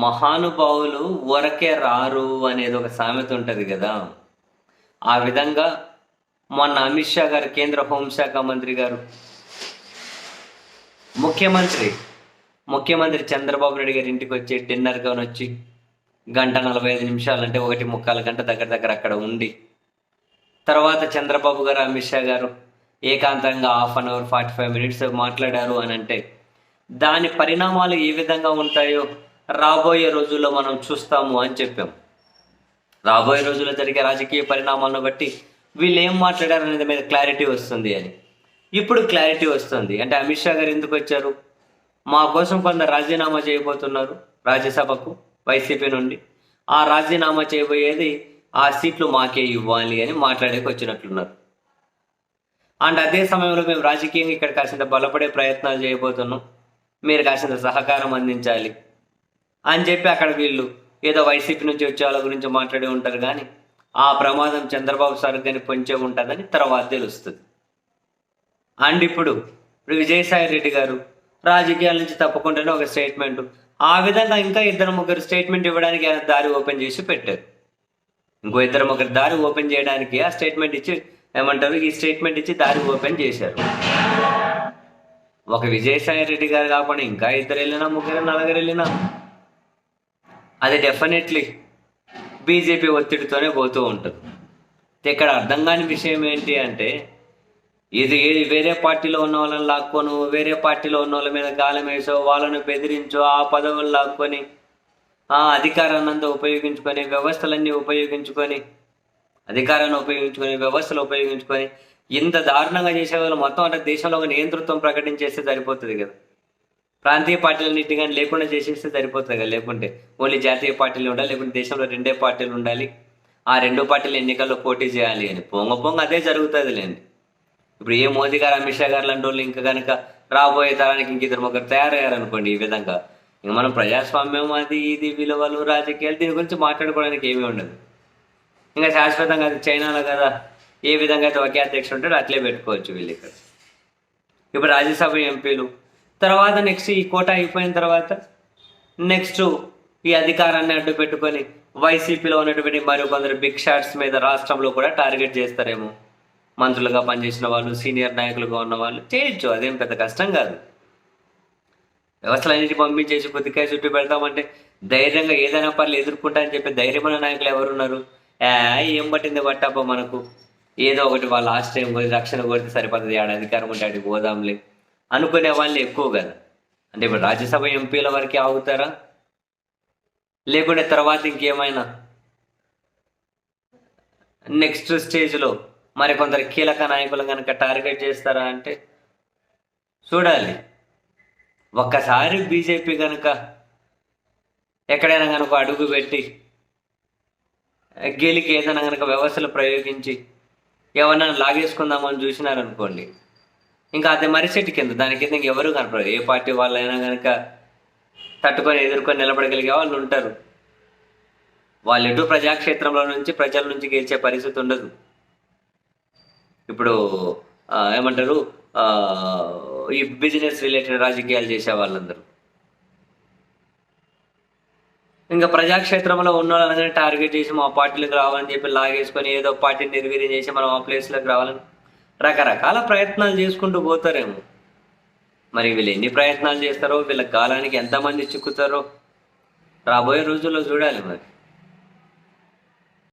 మహానుభావులు ఊరకే రారు అనేది ఒక సామెత ఉంటుంది కదా! ఆ విధంగా మొన్న అమిత్ షా గారు, కేంద్ర హోంశాఖ మంత్రి గారు, ముఖ్యమంత్రి ముఖ్యమంత్రి చంద్రబాబు నాయుడు గారి ఇంటికి వచ్చి డిన్నర్‌గానొచ్చి గంట 45 నిమిషాలు అంటే 1:45 గంట దగ్గర దగ్గర అక్కడ ఉండి, తర్వాత చంద్రబాబు గారు, అమిత్ షా గారు ఏకాంతంగా హాఫ్ అన్ అవర్, 45 మినిట్స్ మాట్లాడారు అనంటే, దాని పరిణామాలు ఏ విధంగా ఉంటాయో రాబోయే రోజుల్లో మనం చూస్తాము అని చెప్పాం. రాబోయే రోజుల్లో జరిగే రాజకీయ పరిణామాలను బట్టి వీళ్ళు ఏం మాట్లాడారు అనేది మీద క్లారిటీ వస్తుంది అని. ఇప్పుడు క్లారిటీ వస్తుంది. అంటే అమిత్ షా గారు ఎందుకు వచ్చారు? మా కోసం కొందరు రాజీనామా చేయబోతున్నారు రాజ్యసభకు వైసీపీ నుండి. ఆ రాజీనామా చేయబోయేది ఆ సీట్లు మాకే ఇవ్వాలి అని మాట్లాడేకి వచ్చినట్లున్నారు. అండ్ అదే సమయంలో మేము రాజకీయంగా ఇక్కడ కాసింత బలపడే ప్రయత్నాలు చేయబోతున్నాం, మీరు కాసింత సహకారం అందించాలి అని చెప్పి అక్కడ వీళ్ళు ఏదో వైసీపీ నుంచి వచ్చే వాళ్ళ గురించి మాట్లాడి ఉంటారు. కానీ ఆ ప్రమాదం చంద్రబాబు సార్ కానీ పొంచే ఉంటుందని తర్వాత తెలుస్తుంది. అండ్ ఇప్పుడు విజయసాయి రెడ్డి గారు రాజకీయాల నుంచి తప్పకుండానే ఒక స్టేట్మెంట్, ఆ విధంగా ఇంకా 2-3 స్టేట్మెంట్ ఇవ్వడానికి ఆయన దారి ఓపెన్ చేసి పెట్టారు. ఇంకో 2-3 దారి ఓపెన్ చేయడానికి ఆ స్టేట్మెంట్ ఇచ్చి ఏమంటారు, ఈ స్టేట్మెంట్ ఇచ్చి దారి ఓపెన్ చేశారు. ఒక విజయసాయి రెడ్డి గారు కాకుండా ఇంకా 2 వెళ్ళినా, 3 4 వెళ్ళినా అది డెఫినెట్లీ బీజేపీ ఒత్తిడితోనే పోతూ ఉంటుంది. ఇక్కడ అర్థం కాని విషయం ఏంటి అంటే, ఇది వేరే పార్టీలో ఉన్న వాళ్ళని లాక్కోను, వేరే పార్టీలో ఉన్న వాళ్ళ మీద గాలం వేసో, వాళ్ళను బెదిరించో, ఆ పదవులు లాక్కొని, ఆ అధికారాన్ని ఉపయోగించుకొని, వ్యవస్థలన్నీ ఉపయోగించుకొని, అధికారాన్ని ఉపయోగించుకొని, వ్యవస్థలు ఉపయోగించుకొని ఇంత దారుణంగా చేసేవాళ్ళు మొత్తం అంటే దేశంలో ఒక నియంతృత్వం ప్రకటించేస్తే సరిపోతుంది కదా. ప్రాంతీయ పార్టీలన్నింటి కానీ లేకుండా చేసేస్తే సరిపోతుంది కదా. లేకుంటే ఓన్లీ జాతీయ పార్టీలు ఉండాలి, లేకుంటే దేశంలో 2 పార్టీలు ఉండాలి, ఆ 2 పార్టీలు ఎన్నికల్లో పోటీ చేయాలి అని పొంగ అదే జరుగుతుంది లేండి. ఇప్పుడు ఏ మోదీ గారు, అమిత్ షా గారు లాంటి వాళ్ళు ఇంకా కనుక రాబోయే తరానికి ఇంక 2-3 తయారయ్యారనుకోండి, ఈ విధంగా ఇంకా మనం ప్రజాస్వామ్యం అది ఇది విలువలు రాజకీయాలు దీని గురించి మాట్లాడుకోవడానికి ఏమీ ఉండదు. ఇంకా శాశ్వతంగా అది చైనాలో కదా ఏ విధంగా అయితే ఒకే అధ్యక్షుడు ఉంటాడో అట్లే పెట్టుకోవచ్చు వీళ్ళు ఇక్కడ. ఇప్పుడు రాజ్యసభ ఎంపీలు తర్వాత నెక్స్ట్ ఈ కోట అయిపోయిన తర్వాత నెక్స్ట్ ఈ అధికారాన్ని అడ్డు పెట్టుకొని వైసీపీలో ఉన్నటువంటి మరి కొందరు బిగ్ షాట్స్ మీద రాష్ట్రంలో కూడా టార్గెట్ చేస్తారేమో. మంత్రులుగా పనిచేసిన వాళ్ళు, సీనియర్ నాయకులుగా ఉన్న వాళ్ళు చేయొచ్చు, అదేం పెద్ద కష్టం కాదు. వ్యవస్థలన్నింటి పంపించేసి కొద్దికాయ చుట్టూ పెడతామంటే ధైర్యంగా ఏదైనా పర్లు ఎదుర్కొంటా అని చెప్పి ధైర్యమైన నాయకులు ఎవరున్నారు? ఏం పట్టింది బట్టబ్బ మనకు, ఏదో ఒకటి వాళ్ళ లాస్ట్ టైం రక్షణ కొడితే సరిపోతుంది, ఆడ అధికారం ఉంటే అడిగి పోదాంలే అనుకునే వాళ్ళు ఎక్కువ కదా. అంటే ఇప్పుడు రాజ్యసభ ఎంపీల వరకే ఆగుతారా, లేకుంటే తర్వాత ఇంకేమైనా నెక్స్ట్ స్టేజ్లో మరి కొందరు కీలక నాయకులు కనుక టార్గెట్ చేస్తారా అంటే చూడాలి. ఒక్కసారి బీజేపీ కనుక ఎక్కడైనా కనుక అడుగు పెట్టి గెలికి ఏదైనా కనుక వ్యవస్థలు ప్రయోగించి ఎవరన్నా లాగేసుకుందామని చూసినారనుకోండి, ఇంకా అది మరిచెట్టు కింద, దాని కింద ఇంకెవరు కనపడరు. ఏ పార్టీ వాళ్ళైనా కనుక తట్టుకొని ఎదుర్కొని నిలబడగలిగే వాళ్ళు ఉంటారు. వాళ్ళు ఎటు ప్రజాక్షేత్రంలో నుంచి ప్రజల నుంచి గెలిచే పరిస్థితి ఉండదు. ఇప్పుడు ఏమంటారు, ఈ బిజినెస్ రిలేటెడ్ రాజకీయాలు చేసే వాళ్ళందరూ ఇంకా ప్రజాక్షేత్రంలో ఉన్న వాళ్ళని టార్గెట్ చేసి మా పార్టీలకు రావాలని చెప్పి లాగేసుకొని ఏదో పార్టీని నిర్వీర్యం చేసి మనం ఆ ప్లేస్లోకి రావాలని రకరకాల ప్రయత్నాలు చేసుకుంటూ పోతారేమో. మరి వీళ్ళు ఎన్ని ప్రయత్నాలు చేస్తారో, వీళ్ళ కాలానికి ఎంతమంది చిక్కుతారో రాబోయే రోజుల్లో చూడాలి మరి.